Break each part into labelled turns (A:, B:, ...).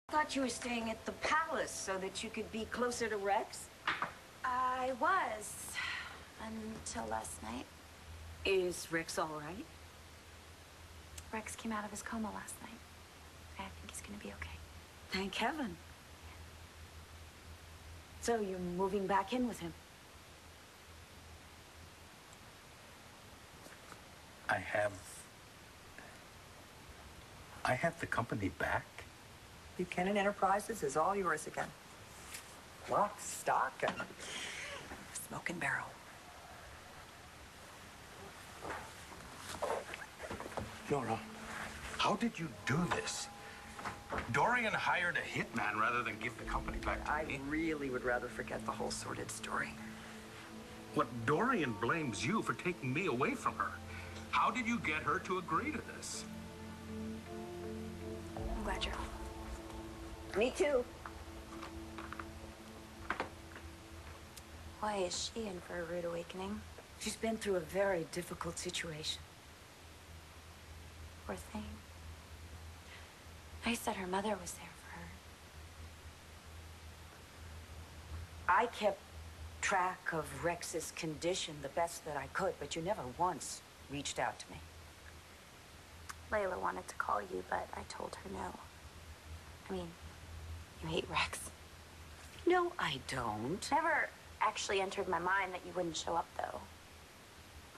A: I thought you were staying at the palace so that you could be closer to Rex.
B: I was, until last night.
A: Is Rex all right?
B: Rex came out of his coma last night. I think he's gonna be okay.
A: Thank heaven. So you're moving back in with him?
C: I have the company back.
D: Buchanan Enterprises is all yours again. Lock, stock, and smoking barrel.
C: Nora, how did you do this? Dorian hired a hitman rather than give the company back to me.
D: I really would rather forget the whole sordid story.
C: What, Dorian blames you for taking me away from her. How did you get her to agree to this?
B: I'm glad you're home.
A: Me too.
B: Why is she in for a rude awakening?
A: She's been through a very difficult situation.
B: Poor thing. I said her mother was there for her.
A: I kept track of Rex's condition the best that I could, but you never once reached out to me.
B: Layla wanted to call you, but I told her no. I mean, you hate Rex.
A: No, I don't.
B: Never actually entered my mind that you wouldn't show up, though.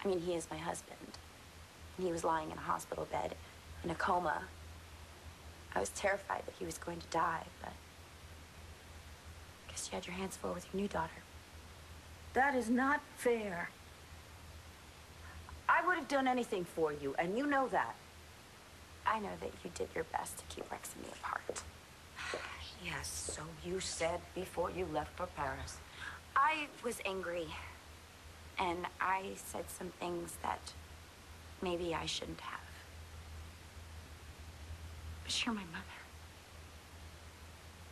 B: I mean, he is my husband. And he was lying in a hospital bed in a coma. I was terrified that he was going to die, but I guess you had your hands full with your new daughter.
A: That is not fair. I would have done anything for you, and you know that.
B: I know that you did your best to keep Rex and me apart.
A: Yes, so you said before you left for Paris.
B: I was angry, and I said some things that maybe I shouldn't have. But you're my mother.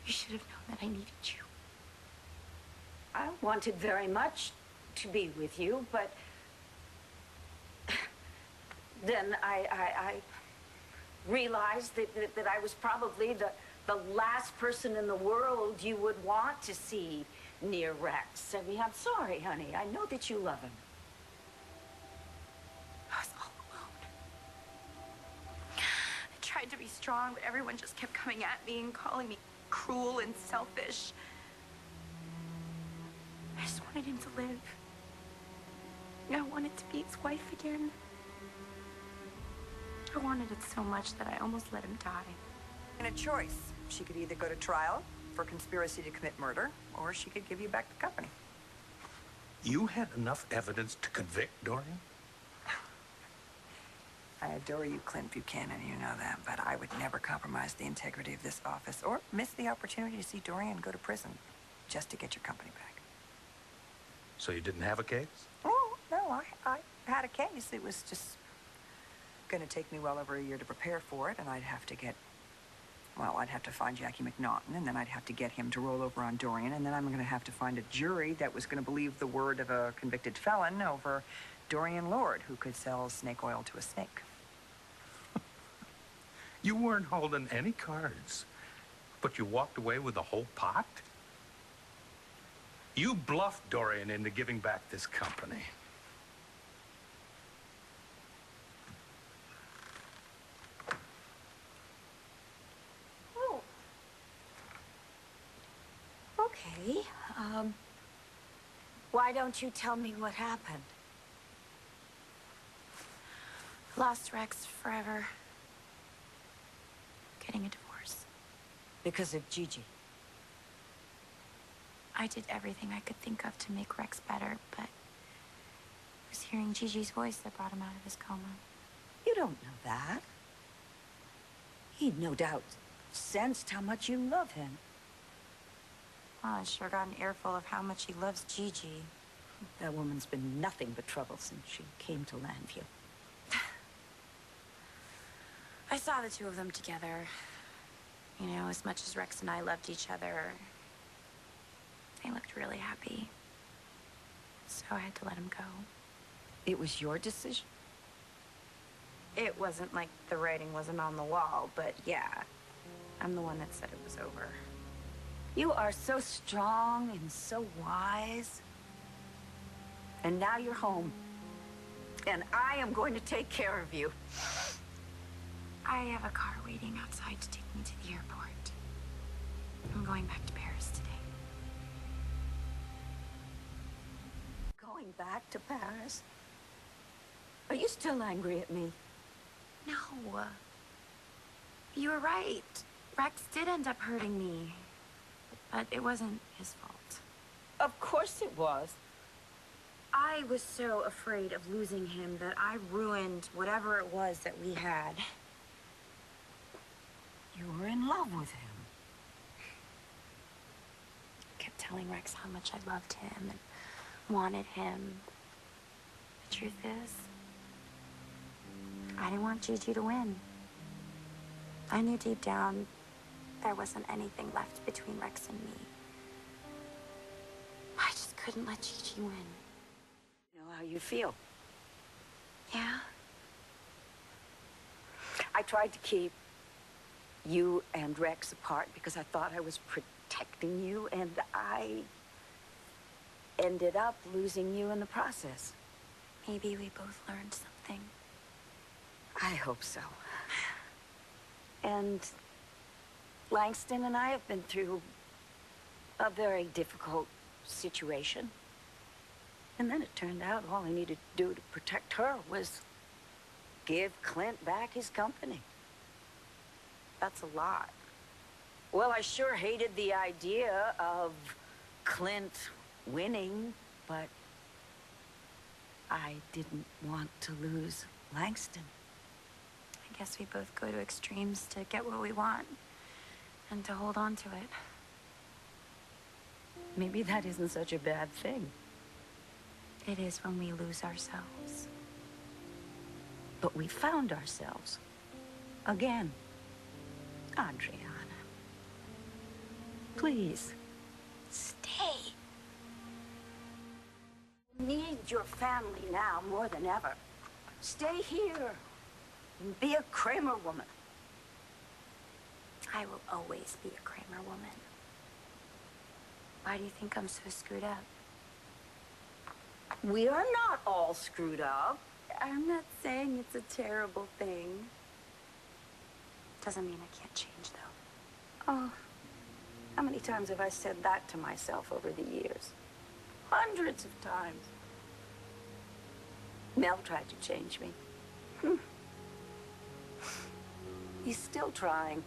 B: You should have known that I needed you.
A: I wanted very much to be with you, but then I realized that I was probably the last person in the world you would want to see near Rex. I mean, I'm sorry, honey. I know that you love him.
B: I was all alone. I tried to be strong, but everyone just kept coming at me and calling me cruel and selfish. I just wanted him to live. I wanted to be his wife again. I wanted it so much that I almost let him die.
D: And a choice. She could either go to trial for conspiracy to commit murder, or she could give you back the company.
C: You had enough evidence to convict Dorian?
D: I adore you, Clint Buchanan, you know that, but I would never compromise the integrity of this office or miss the opportunity to see Dorian go to prison just to get your company back.
C: So you didn't have a case?
D: Oh, no, I had a case. It was just going to take me well over a year to prepare for it, and I'd have to find Jackie McNaughton, and then I'd have to get him to roll over on Dorian, and then I'm going to have to find a jury that was going to believe the word of a convicted felon over Dorian Lord, who could sell snake oil to a snake.
C: You weren't holding any cards, but you walked away with the whole pot? You bluffed Dorian into giving back this company.
A: Oh. Okay. Why don't you tell me what happened?
B: Lost Rex forever. Getting a divorce.
A: Because of Gigi.
B: I did everything I could think of to make Rex better, but it was hearing Gigi's voice that brought him out of his coma.
A: You don't know that. He'd no doubt sensed how much you love him.
B: Well, I sure got an earful of how much he loves Gigi.
A: That woman's been nothing but trouble since she came to Landview.
B: I saw the two of them together. You know, as much as Rex and I loved each other, they looked really happy. So I had to let him go.
A: It was your decision?
B: It wasn't like the writing wasn't on the wall, but yeah. I'm the one that said it was over.
A: You are so strong and so wise. And now you're home. And I am going to take care of you.
B: I have a car waiting outside to take me to the airport. I'm going back to Paris today.
A: Going back to Paris? Are you still angry at me?
B: No. You were right. Rex did end up hurting me. But it wasn't his fault.
A: Of course it was.
B: I was so afraid of losing him that I ruined whatever it was that we had.
A: You were in love with him.
B: I kept telling Rex how much I loved him and wanted him. The truth is, I didn't want Gigi to win. I knew deep down there wasn't anything left between Rex and me. I just couldn't let Gigi win.
A: You know how you feel.
B: Yeah?
A: I tried to keep you and Rex apart because I thought I was protecting you, and I ended up losing you in the process.
B: Maybe we both learned something.
A: I hope so. And Langston and I have been through a very difficult situation. And then it turned out all I needed to do to protect her was give Clint back his company. That's a lot. Well, I sure hated the idea of Clint winning, but I didn't want to lose Langston.
B: I guess we both go to extremes to get what we want and to hold on to it.
A: Maybe that isn't such a bad thing.
B: It is when we lose ourselves.
A: But we found ourselves. Again. Adriana. Please. Stay. You need your family now more than ever. Stay here. And be a Kramer woman.
B: I will always be a Kramer woman. Why do you think I'm so screwed up?
A: We are not all screwed up.
B: I'm not saying it's a terrible thing. Doesn't mean I can't change, though.
A: Oh, how many times have I said that to myself over the years? Hundreds of times. Mel tried to change me. He's still trying.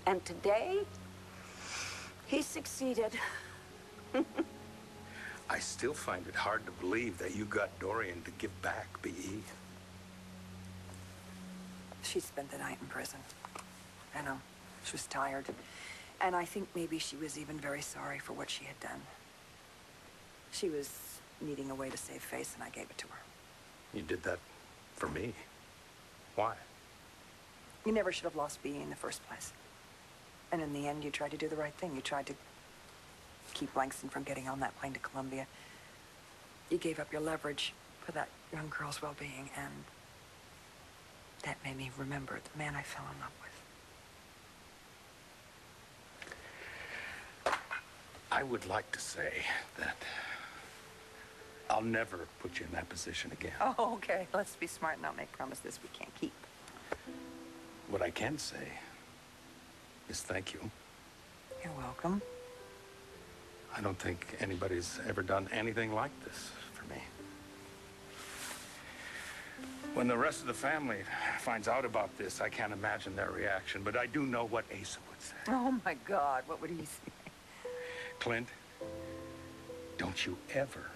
A: And today, he succeeded.
C: I still find it hard to believe that you got Dorian to give back B.E.
D: She spent the night in prison. I know. She was tired. And I think maybe she was even very sorry for what she had done. She was needing a way to save face, and I gave it to her.
C: You did that for me. Why?
D: You never should have lost B.E. in the first place. And in the end, you tried to do the right thing. You tried to keep Langston from getting on that plane to Columbia. You gave up your leverage for that young girl's well-being, and that made me remember the man I fell in love with.
C: I would like to say that I'll never put you in that position again.
D: Oh, okay. Let's be smart and not make promises we can't keep.
C: What I can say is thank you.
D: You're welcome.
C: I don't think anybody's ever done anything like this for me. When the rest of the family finds out about this, I can't imagine their reaction, but I do know what Asa would say.
D: Oh, my God. What would he say?
C: Clint, don't you ever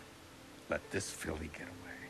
C: let this filly get away.